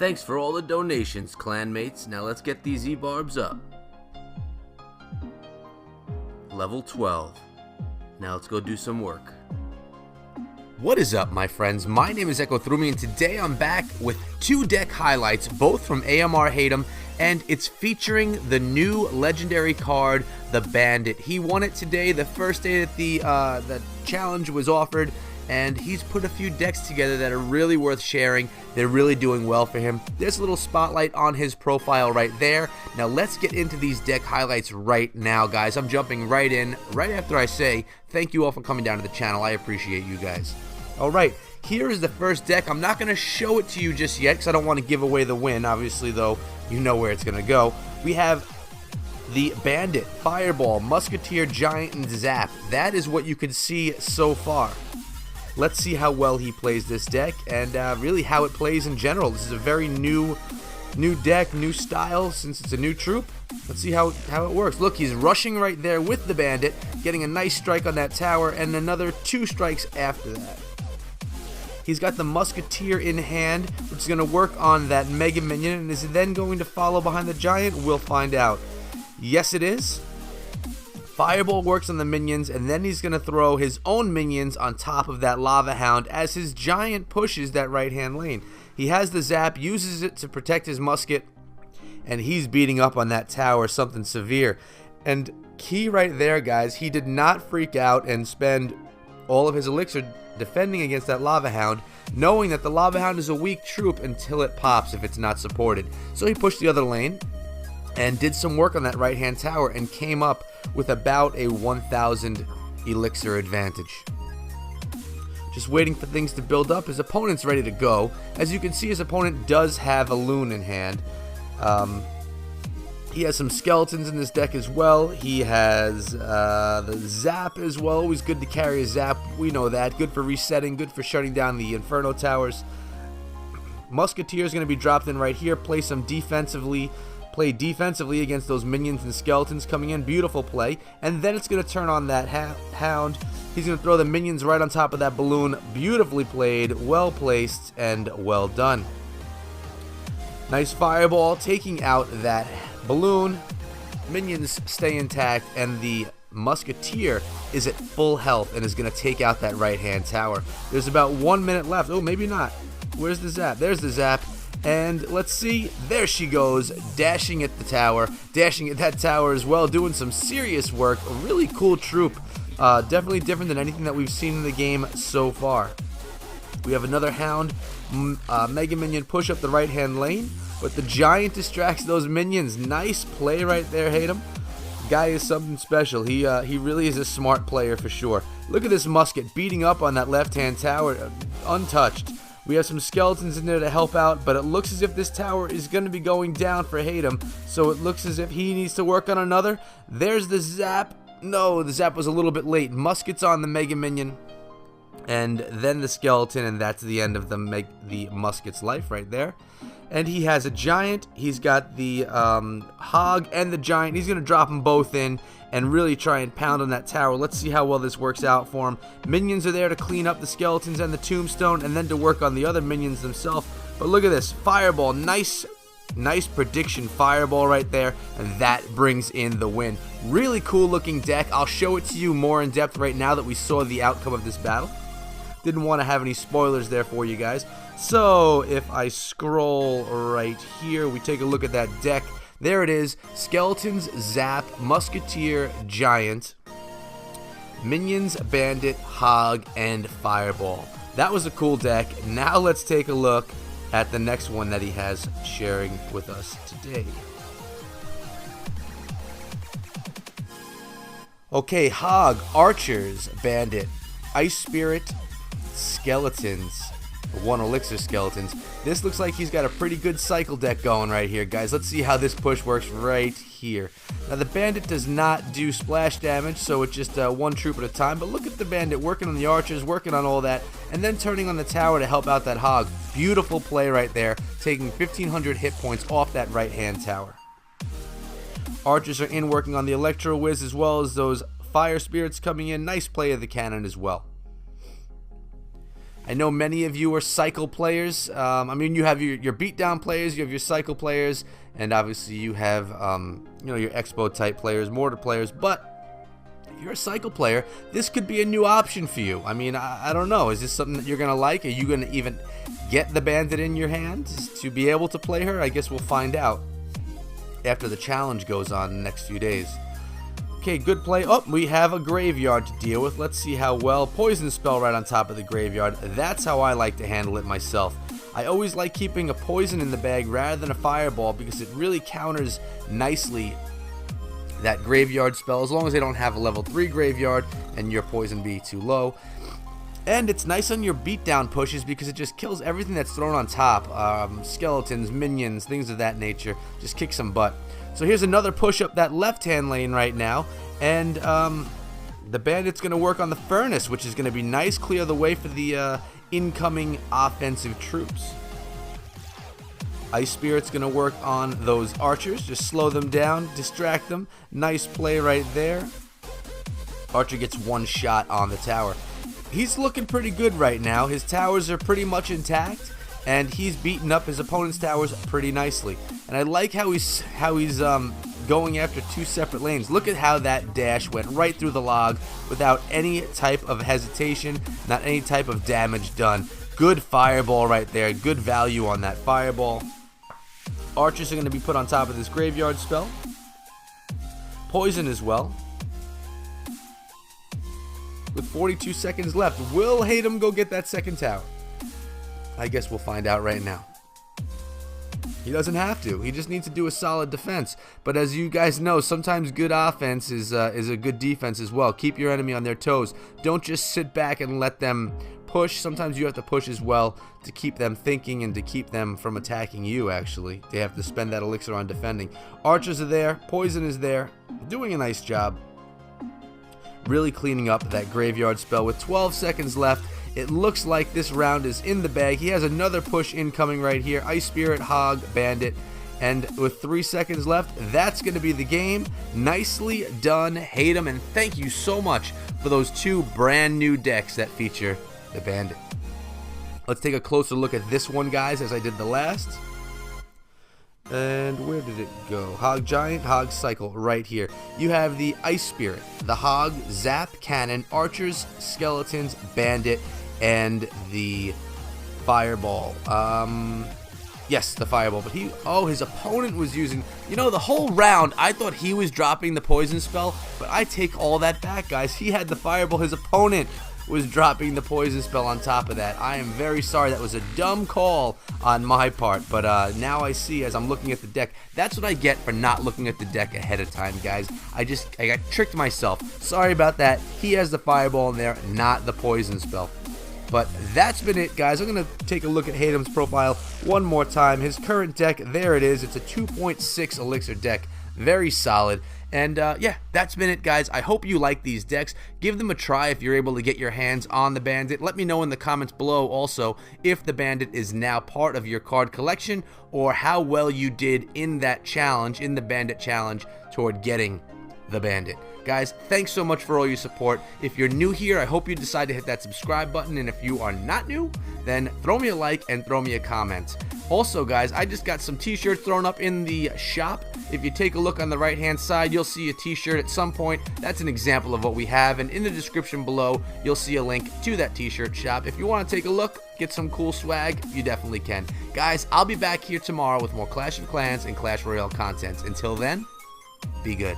Thanks for all the donations, clanmates. Now let's get these E-barbs up. Level 12. Now let's go do some work. What is up, my friends? My name is Echo Thrumi, and today I'm back with two deck highlights, both from AMR Hatem, and it's featuring the new legendary card, the Bandit. He won it today, the first day that the challenge was offered, and he's put a few decks together that are really worth sharing. They're really doing well for him. There's a little spotlight on his profile right there. Now let's get into these deck highlights right now, guys. I'm jumping right in, right after I say thank you all for coming down to the channel. I appreciate you guys. Alright, here is the first deck. I'm not going to show it to you just yet because I don't want to give away the win. Obviously, though, you know where it's going to go. We have the Bandit, Fireball, Musketeer, Giant, and Zap. That is what you can see so far. Let's see how well he plays this deck and really how it plays in general. This is a very new deck, new style since it's a new troop. Let's see how it works. Look, he's rushing right there with the Bandit, getting a nice strike on that tower and another 2 strikes after that. He's got the Musketeer in hand, which is going to work on that Mega Minion, and is it then going to follow behind the Giant? We'll find out. Yes, it is. Fireball works on the minions, and then he's going to throw his own minions on top of that Lava Hound as his Giant pushes that right-hand lane. He has the Zap, uses it to protect his musket, and he's beating up on that tower, something severe. And key right there, guys, he did not freak out and spend all of his elixir defending against that Lava Hound, knowing that the Lava Hound is a weak troop until it pops if it's not supported. So he pushed the other lane and did some work on that right-hand tower and came up with about a 1,000 elixir advantage. Just waiting for things to build up. His opponent's ready to go. As you can see, his opponent does have a Loon in hand. He has some skeletons in this deck as well. He has the Zap as well. Always good to carry a Zap. We know that. Good for resetting. Good for shutting down the Inferno towers. Musketeer is going to be dropped in right here. Play defensively against those minions and skeletons coming in. Beautiful play. And then it's going to turn on that Hound. He's going to throw the minions right on top of that balloon. Beautifully played. Well placed. And well done. Nice Fireball taking out that balloon. Minions stay intact, and the Musketeer is at full health and is going to take out that right-hand tower. There's about 1 minute left. Oh, maybe not. Where's the Zap? There's the Zap. And let's see. There she goes, dashing at the tower. Dashing at that tower as well, doing some serious work. A really cool troop. Definitely different than anything that we've seen in the game so far. We have another Hound. Mega Minion push up the right-hand lane, but the Giant distracts those minions. Nice play right there, Hatem. Guy is something special. He really is a smart player for sure. Look at this musket beating up on that left-hand tower, untouched. We have some skeletons in there to help out, but it looks as if this tower is going to be going down for Hatem, so it looks as if he needs to work on another. There's the Zap. No, the Zap was a little bit late. Muskets on the Mega Minion, and then the skeleton, and that's the end of the musket's life right there. And he has a Giant. He's got the Hog and the Giant. He's going to drop them both in and really try and pound on that tower. Let's see how well this works out for him. Minions are there to clean up the skeletons and the tombstone, and then to work on the other minions themselves. But look at this. Fireball. Nice prediction Fireball right there, and that brings in the win. Really cool looking deck. I'll show it to you more in depth right now that we saw the outcome of this battle. Didn't want to have any spoilers there for you guys. So if I scroll right here, we take a look at that deck. There it is. Skeletons, Zap, Musketeer, Giant, Minions, Bandit, Hog, and Fireball. That was a cool deck. Now let's take a look at the next one that he has sharing with us today. Okay, Hog, Archers, Bandit, Ice Spirit, Skeletons, 1 elixir skeletons. This looks like he's got a pretty good cycle deck going right here, guys. Let's see how this push works right here. Now the Bandit does not do splash damage, so it's just 1 troop at a time, but look at the Bandit working on the archers, working on all that, and then turning on the tower to help out that Hog. Beautiful play right there, taking 1,500 hit points off that right hand tower. Archers are in working on the Electro Whiz, as well as those Fire Spirits coming in. Nice play of the cannon as well. I know many of you are cycle players. I mean, you have your beatdown players, you have your cycle players, and obviously you have your expo type players, mortar players. But if you're a cycle player, this could be a new option for you. I mean, I don't know. Is this something that you're gonna like? Are you gonna even get the Bandit in your hands to be able to play her? I guess we'll find out after the challenge goes on in the next few days. Okay, good play. Oh, we have a graveyard to deal with. Let's see how well. Poison spell right on top of the graveyard. That's how I like to handle it myself. I always like keeping a poison in the bag rather than a fireball because it really counters nicely that graveyard spell, as long as they don't have a level 3 graveyard and your poison be too low. And it's nice on your beatdown pushes because it just kills everything that's thrown on top. Skeletons, minions, things of that nature. Just kick some butt. So here's another push up that left-hand lane right now. And the Bandit's going to work on the Furnace, which is going to be nice. Clear the way for the incoming offensive troops. Ice Spirit's going to work on those archers. Just slow them down, distract them. Nice play right there. Archer gets one shot on the tower. He's looking pretty good right now. His towers are pretty much intact, and he's beaten up his opponent's towers pretty nicely. And I like how he's going after two separate lanes. Look at how that dash went right through the log without any type of hesitation, not any type of damage done. Good fireball right there. Good value on that fireball. Archers are going to be put on top of this graveyard spell. Poison as well. With 42 seconds left, will Hatem go get that second tower? I guess we'll find out right now. He doesn't have to. He just needs to do a solid defense. But as you guys know, sometimes good offense is a good defense as well. Keep your enemy on their toes. Don't just sit back and let them push. Sometimes you have to push as well to keep them thinking and to keep them from attacking you, actually. They have to spend that elixir on defending. Archers are there. Poison is there. Doing a nice job. Really cleaning up that graveyard spell. With 12 seconds left, it looks like this round is in the bag. He has another push incoming right here. Ice Spirit, Hog, Bandit. And with 3 seconds left, that's going to be the game. Nicely done, Hatem, and thank you so much for those two brand new decks that feature the Bandit. Let's take a closer look at this one, guys, as I did the last. And where did it go? Hog Giant, Hog Cycle, right here. You have the Ice Spirit, the Hog, Zap, Cannon, Archers, Skeletons, Bandit, and the Fireball. Yes, the Fireball. But his opponent was using, the whole round, I thought he was dropping the Poison spell, but I take all that back, guys. He had the Fireball. His opponent was dropping the Poison spell on top of that. I am very sorry. That was a dumb call on my part, but now I see as I'm looking at the deck. That's what I get for not looking at the deck ahead of time, guys. I got tricked myself. Sorry about that. He has the Fireball in there, not the Poison spell. But that's been it, guys. I'm going to take a look at Hatem's profile one more time. His current deck, there it is. It's a 2.6 elixir deck. Very solid. And yeah, that's been it, guys. I hope you like these decks. Give them a try if you're able to get your hands on the Bandit. Let me know in the comments below also if the Bandit is now part of your card collection or how well you did in that challenge, in the Bandit challenge, toward getting the Bandit. Guys, thanks so much for all your support. If you're new here, I hope you decide to hit that subscribe button, and if you are not new, then throw me a like and throw me a comment. Also, guys, I just got some t-shirts thrown up in the shop. If you take a look on the right-hand side, you'll see a t-shirt at some point. That's an example of what we have, and in the description below, you'll see a link to that t-shirt shop. If you want to take a look, get some cool swag, you definitely can. Guys, I'll be back here tomorrow with more Clash of Clans and Clash Royale content. Until then, be good.